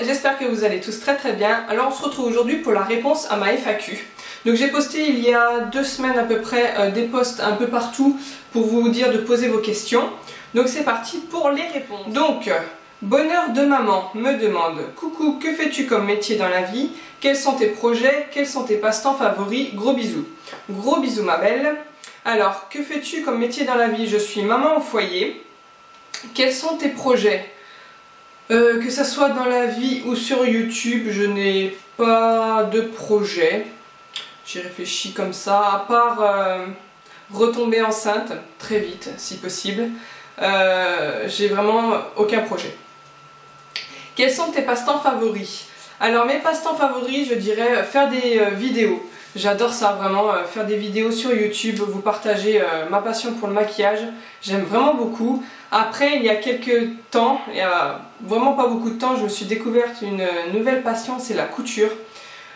j'espère que vous allez tous très bien. Alors on se retrouve aujourd'hui pour la réponse à ma FAQ. Donc j'ai posté il y a 2 semaines à peu près des posts un peu partout pour vous dire de poser vos questions. Donc c'est parti pour les réponses. Donc, Bonheur de maman me demande: coucou, que fais-tu comme métier dans la vie? Quels sont tes projets? Quels sont tes passe-temps favoris? Gros bisous. Gros bisous ma belle. Alors, que fais-tu comme métier dans la vie? Je suis maman au foyer. Quels sont tes projets? Que ça soit dans la vie ou sur YouTube, je n'ai pas de projet. J'y réfléchis comme ça, à part retomber enceinte très vite si possible. J'ai vraiment aucun projet. Quels sont tes passe-temps favoris? Alors mes passe-temps favoris, je dirais faire des vidéos. J'adore ça vraiment, faire des vidéos sur YouTube, vous partager ma passion pour le maquillage. J'aime vraiment beaucoup. Après, il y a quelques temps, il y a vraiment pas beaucoup de temps, je me suis découverte une nouvelle passion, c'est la couture.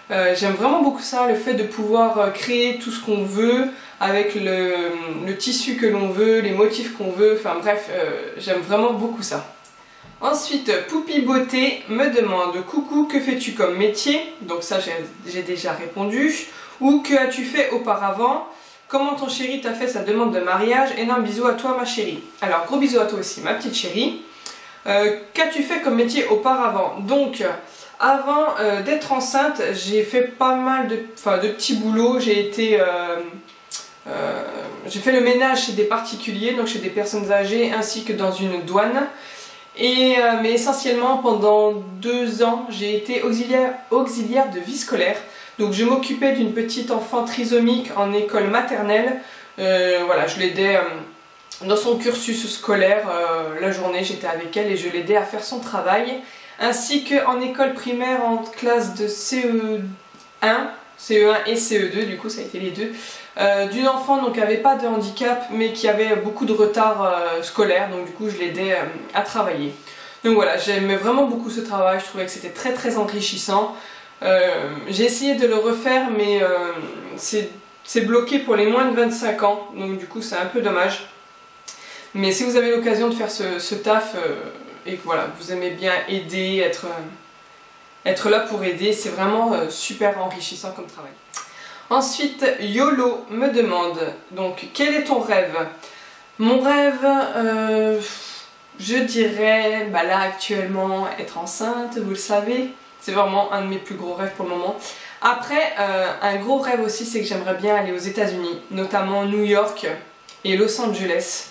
J'aime vraiment beaucoup ça, le fait de pouvoir créer tout ce qu'on veut avec le tissu que l'on veut, les motifs qu'on veut, enfin bref, j'aime vraiment beaucoup ça. Ensuite, Poupie Beauté me demande: coucou, que fais-tu comme métier? Donc ça j'ai déjà répondu. Ou que as-tu fait auparavant? Comment ton chéri t'a fait sa demande de mariage? Énorme bisous à toi ma chérie. Alors gros bisous à toi aussi ma petite chérie. Qu'as-tu fait comme métier auparavant? Donc avant d'être enceinte, j'ai fait pas mal de petits boulots. J'ai fait le ménage chez des particuliers, donc chez des personnes âgées, ainsi que dans une douane. Mais essentiellement pendant 2 ans, j'ai été auxiliaire de vie scolaire. Donc je m'occupais d'une petite enfant trisomique en école maternelle. Voilà, je l'aidais dans son cursus scolaire. La journée, j'étais avec elle et je l'aidais à faire son travail. Ainsi qu'en école primaire, en classe de CE1 et CE2, du coup ça a été les deux, d'une enfant donc, qui n'avait pas de handicap mais qui avait beaucoup de retard scolaire, donc du coup je l'aidais à travailler. Donc voilà, j'aimais vraiment beaucoup ce travail, je trouvais que c'était très enrichissant. J'ai essayé de le refaire mais c'est bloqué pour les moins de 25 ans, donc du coup c'est un peu dommage. Mais si vous avez l'occasion de faire ce taf et que voilà, vous aimez bien aider, être là pour aider, c'est vraiment super enrichissant comme travail. Ensuite, YOLO me demande, donc quel est ton rêve? Mon rêve, je dirais, là actuellement, être enceinte, vous le savez, c'est vraiment un de mes plus gros rêves pour le moment. Après, un gros rêve aussi, c'est que j'aimerais bien aller aux États-Unis, notamment New York et Los Angeles.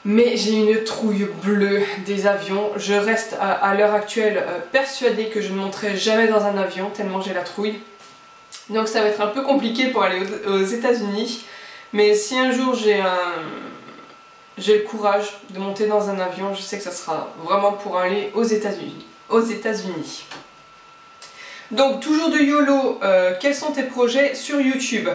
Mais j'ai une trouille bleue des avions. Je reste à l'heure actuelle persuadée que je ne monterai jamais dans un avion tellement j'ai la trouille. Donc ça va être un peu compliqué pour aller aux États-Unis. Mais si un jour j'ai le courage de monter dans un avion, je sais que ça sera vraiment pour aller aux États-Unis. Donc toujours de YOLO, quels sont tes projets sur YouTube?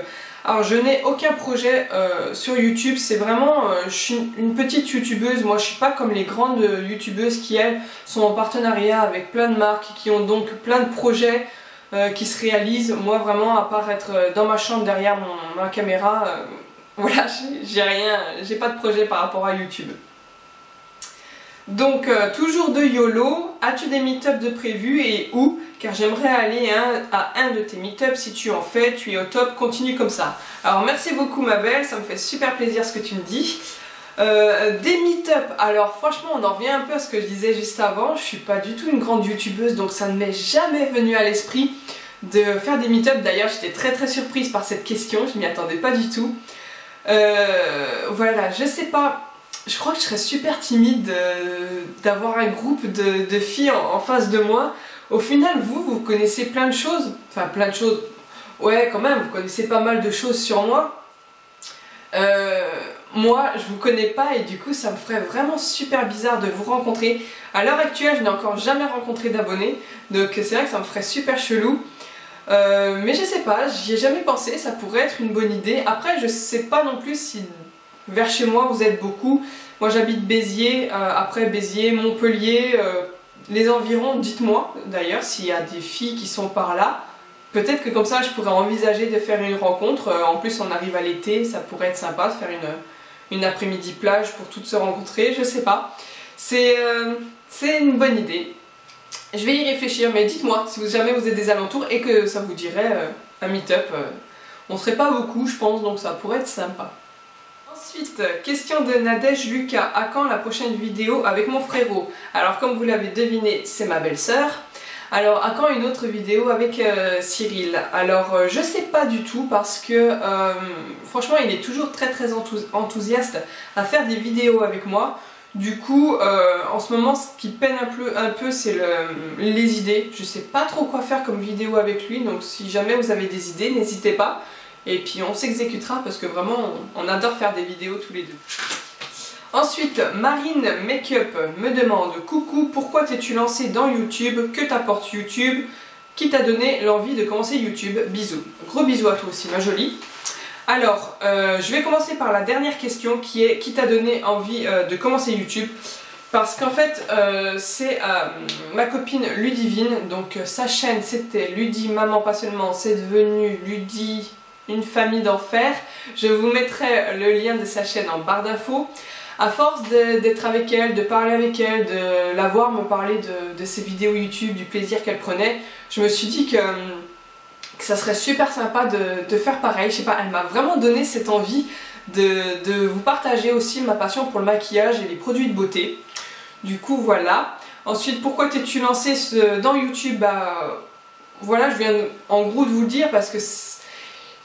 Alors je n'ai aucun projet sur YouTube, c'est vraiment, je suis une petite youtubeuse, moi je suis pas comme les grandes youtubeuses qui elles sont en partenariat avec plein de marques, qui ont donc plein de projets qui se réalisent. Moi vraiment, à part être dans ma chambre derrière ma caméra, voilà, j'ai pas de projet par rapport à YouTube. Donc toujours de YOLO, as-tu des meet-up de prévus et où? Car j'aimerais aller à un de tes meet-up, si tu en fais, tu es au top, continue comme ça. Alors merci beaucoup ma belle, ça me fait super plaisir ce que tu me dis. Des meet-up, alors franchement on en revient un peu à ce que je disais juste avant, je suis pas du tout une grande youtubeuse, donc ça ne m'est jamais venu à l'esprit de faire des meet-up. D'ailleurs j'étais très surprise par cette question, je m'y attendais pas du tout. Voilà, je sais pas. Je crois que je serais super timide d'avoir un groupe de filles en face de moi. Au final, vous connaissez plein de choses. Enfin, plein de choses. Ouais, quand même, vous connaissez pas mal de choses sur moi. Moi, je vous connais pas et du coup, ça me ferait vraiment super bizarre de vous rencontrer. À l'heure actuelle, je n'ai encore jamais rencontré d'abonnés. Donc c'est vrai que ça me ferait super chelou. Mais je sais pas, j'y ai jamais pensé. Ça pourrait être une bonne idée. Après, je sais pas non plus si... vers chez moi vous êtes beaucoup. Moi j'habite Béziers, après Béziers, Montpellier, les environs, dites-moi d'ailleurs s'il y a des filles qui sont par là. Peut-être que comme ça je pourrais envisager de faire une rencontre. En plus on arrive à l'été, ça pourrait être sympa de faire une après-midi plage pour toutes se rencontrer, je sais pas. C'est une bonne idée. Je vais y réfléchir, mais dites-moi si jamais vous êtes des alentours et que ça vous dirait un meet-up. On serait pas beaucoup, je pense, donc ça pourrait être sympa. Ensuite, question de Nadège Lucas. À quand la prochaine vidéo avec mon frérot? Alors, comme vous l'avez deviné, c'est ma belle-sœur. Alors, à quand une autre vidéo avec Cyril? Alors, je sais pas du tout parce que franchement, il est toujours très enthousiaste à faire des vidéos avec moi. Du coup, en ce moment, ce qui peine un peu c'est les idées. Je sais pas trop quoi faire comme vidéo avec lui, donc si jamais vous avez des idées, n'hésitez pas. Et puis on s'exécutera parce que vraiment, on adore faire des vidéos tous les deux. Ensuite, Marine Makeup me demande: coucou, pourquoi t'es-tu lancée dans YouTube? Que t'apporte YouTube? Qui t'a donné l'envie de commencer YouTube? Bisous. Gros bisous à toi aussi, ma jolie. Alors, je vais commencer par la dernière question qui est: qui t'a donné envie de commencer YouTube? Parce qu'en fait, c'est ma copine Ludivine, donc sa chaîne c'était Ludi Maman Pas Seulement, c'est devenu Ludi Une Famille d'Enfer. Je vous mettrai le lien de sa chaîne en barre d'infos. À force d'être avec elle, de parler avec elle, de la voir me parler de ses vidéos YouTube, du plaisir qu'elle prenait, je me suis dit que ça serait super sympa de faire pareil. Je sais pas, elle m'a vraiment donné cette envie de vous partager aussi ma passion pour le maquillage et les produits de beauté. Du coup, voilà. Ensuite, pourquoi t'es-tu lancée dans YouTube? Bah, voilà, je viens en gros de vous le dire parce que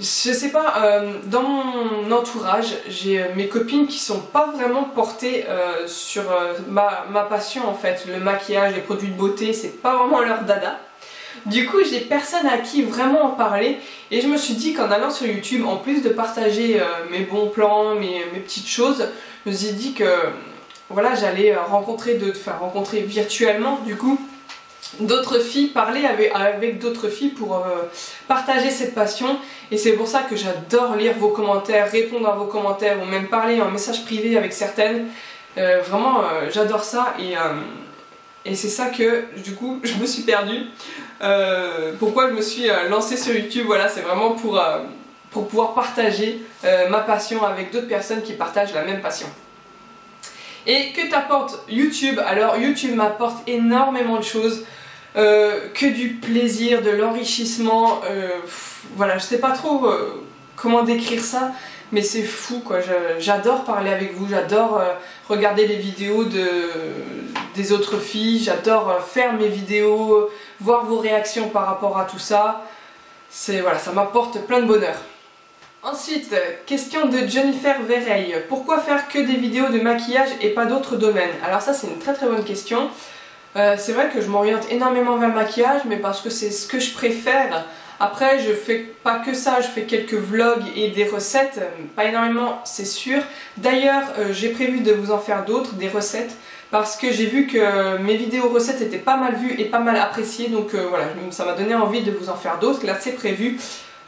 je sais pas, dans mon entourage, j'ai mes copines qui sont pas vraiment portées sur ma passion en fait. Le maquillage, les produits de beauté, c'est pas vraiment leur dada. Du coup, j'ai personne à qui vraiment en parler et je me suis dit qu'en allant sur YouTube, en plus de partager mes bons plans, mes petites choses, je me suis dit que voilà, j'allais faire rencontrer virtuellement du coup d'autres filles, parler avec d'autres filles pour partager cette passion. Et c'est pour ça que j'adore lire vos commentaires, répondre à vos commentaires ou même parler en message privé avec certaines. Vraiment, j'adore ça et c'est ça que du coup je me suis perdue. Pourquoi je me suis lancée sur YouTube, voilà, c'est vraiment pour pouvoir partager ma passion avec d'autres personnes qui partagent la même passion. Et que t'apporte YouTube? Alors YouTube m'apporte énormément de choses, que du plaisir, de l'enrichissement, voilà, je sais pas trop comment décrire ça, mais c'est fou quoi. J'adore parler avec vous, j'adore regarder les vidéos des autres filles, j'adore faire mes vidéos, voir vos réactions par rapport à tout ça. Voilà, ça m'apporte plein de bonheur. Ensuite, question de Jennifer Vereil. Pourquoi faire que des vidéos de maquillage et pas d'autres domaines? Alors ça c'est une très bonne question. C'est vrai que je m'oriente énormément vers le maquillage, mais parce que c'est ce que je préfère. Après, je fais pas que ça, je fais quelques vlogs et des recettes, pas énormément, c'est sûr. D'ailleurs, j'ai prévu de vous en faire d'autres, des recettes, parce que j'ai vu que mes vidéos recettes étaient pas mal vues et pas mal appréciées, donc voilà, ça m'a donné envie de vous en faire d'autres. Là, c'est prévu.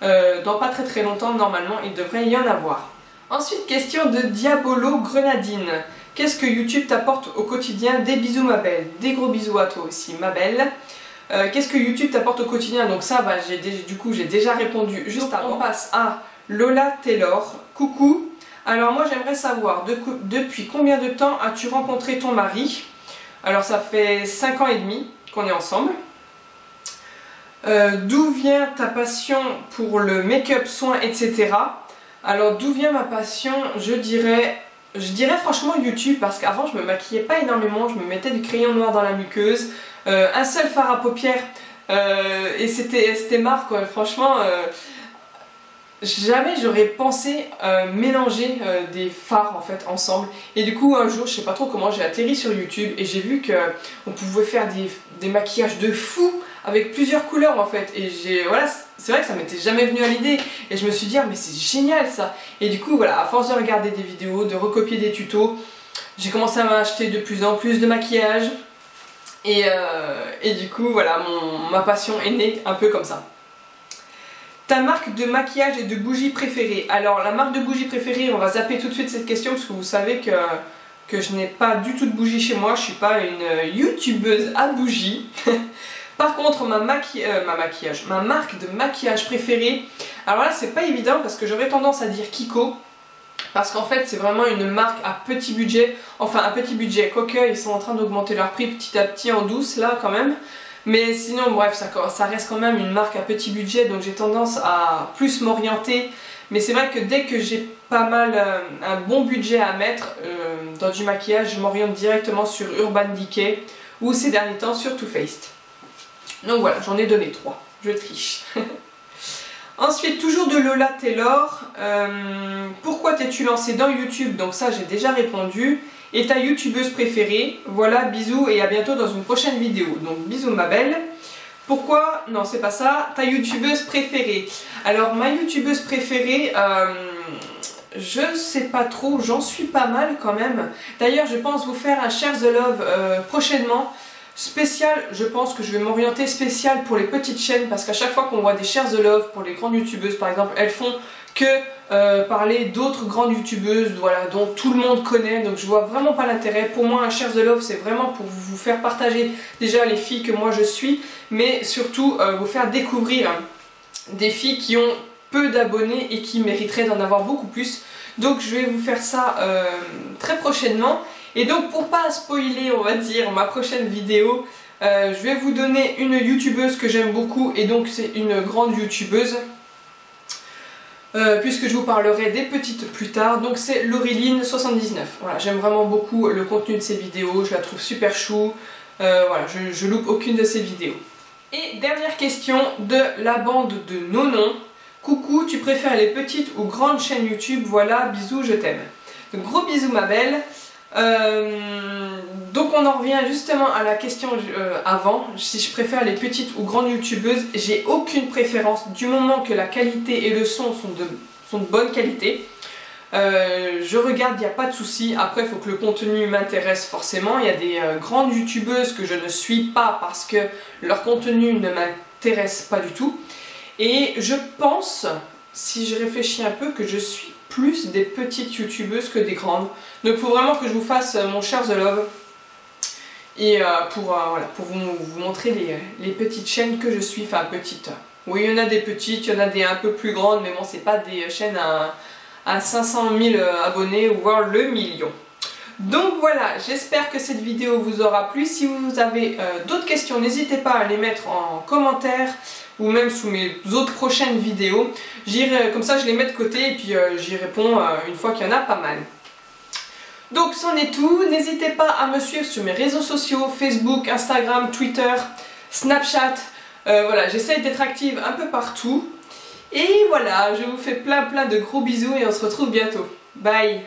Dans pas très longtemps, normalement, il devrait y en avoir. Ensuite, question de Diabolo Grenadine. Qu'est-ce que YouTube t'apporte au quotidien? Des bisous ma belle, des gros bisous à toi aussi ma belle. Qu'est-ce que YouTube t'apporte au quotidien? Donc ça, bah, du coup j'ai déjà répondu juste avant. On passe à Lola Taylor. Coucou. Alors moi j'aimerais savoir, depuis combien de temps as-tu rencontré ton mari? Alors ça fait 5 ans et demi qu'on est ensemble. D'où vient ta passion pour le make-up, soins, etc. Alors d'où vient ma passion? Je dirais franchement YouTube, parce qu'avant je me maquillais pas énormément, je me mettais du crayon noir dans la muqueuse, un seul fard à paupières et c'était marre quoi. Franchement, jamais j'aurais pensé mélanger des fards en fait ensemble. Et du coup un jour, je sais pas trop comment, j'ai atterri sur YouTube et j'ai vu qu'on pouvait faire des maquillages de fou avec plusieurs couleurs en fait. Et voilà, c'est vrai que ça m'était jamais venu à l'idée. Et je me suis dit, ah, mais c'est génial ça. Et du coup voilà, à force de regarder des vidéos, de recopier des tutos, j'ai commencé à m'acheter de plus en plus de maquillage. Et du coup voilà, ma passion est née un peu comme ça. Ta marque de maquillage et de bougies préférée? Alors la marque de bougies préférée, on va zapper tout de suite cette question parce que vous savez que je n'ai pas du tout de bougies chez moi, je suis pas une youtubeuse à bougies. Par contre ma marque de maquillage préférée, alors là c'est pas évident parce que j'aurais tendance à dire Kiko, parce qu'en fait c'est vraiment une marque à petit budget, enfin à petit budget, quoique ils sont en train d'augmenter leur prix petit à petit en douce là quand même. Mais sinon, bref, ça reste quand même une marque à petit budget, donc j'ai tendance à plus m'orienter. Mais c'est vrai que dès que j'ai pas mal un bon budget à mettre dans du maquillage, je m'oriente directement sur Urban Decay ou ces derniers temps sur Too Faced. Donc voilà, j'en ai donné 3, je triche. Ensuite, toujours de Lola Taylor, pourquoi t'es-tu lancée dans YouTube? Donc ça, j'ai déjà répondu. Et ta youtubeuse préférée? Voilà, bisous et à bientôt dans une prochaine vidéo. Donc bisous ma belle. Pourquoi? Non, c'est pas ça. Ta youtubeuse préférée? Alors ma youtubeuse préférée, je sais pas trop, j'en suis pas mal quand même. D'ailleurs, je pense vous faire un Share the Love prochainement. Spécial, je pense que je vais m'orienter spécial pour les petites chaînes parce qu'à chaque fois qu'on voit des Share the Love pour les grandes youtubeuses par exemple, elles font que parler d'autres grandes youtubeuses, voilà, dont tout le monde connaît, donc je vois vraiment pas l'intérêt. Pour moi un Share the Love c'est vraiment pour vous faire partager déjà les filles que moi je suis, mais surtout vous faire découvrir des filles qui ont peu d'abonnés et qui mériteraient d'en avoir beaucoup plus. Donc je vais vous faire ça très prochainement. Et donc pour pas spoiler on va dire ma prochaine vidéo, je vais vous donner une youtubeuse que j'aime beaucoup et donc c'est une grande youtubeuse. Puisque je vous parlerai des petites plus tard, donc c'est Laureline79. Voilà, j'aime vraiment beaucoup le contenu de ses vidéos, je la trouve super chou, voilà, je loupe aucune de ses vidéos. Et dernière question de la bande de Nonon. Coucou, tu préfères les petites ou grandes chaînes YouTube? Voilà, bisous, je t'aime. Donc gros bisous ma belle. Donc on en revient justement à la question avant, si je préfère les petites ou grandes youtubeuses. J'ai aucune préférence du moment que la qualité et le son sont de bonne qualité. Je regarde, il n'y a pas de souci. Après il faut que le contenu m'intéresse forcément. Il y a des grandes youtubeuses que je ne suis pas parce que leur contenu ne m'intéresse pas du tout. Et je pense, si je réfléchis un peu, que je suis plus des petites youtubeuses que des grandes. Donc il faut vraiment que je vous fasse mon Share the Love. Et voilà, pour vous montrer les petites chaînes que je suis, enfin petites. Oui, il y en a des petites, il y en a des un peu plus grandes, mais bon, c'est pas des chaînes à 500 000 abonnés ou voire le million. Donc voilà, j'espère que cette vidéo vous aura plu. Si vous avez d'autres questions, n'hésitez pas à les mettre en commentaire ou même sous mes autres prochaines vidéos. Comme ça, je les mets de côté et puis j'y réponds une fois qu'il y en a pas mal. Donc c'en est tout, n'hésitez pas à me suivre sur mes réseaux sociaux, Facebook, Instagram, Twitter, Snapchat, voilà, j'essaye d'être active un peu partout. Et voilà, je vous fais plein de gros bisous et on se retrouve bientôt. Bye!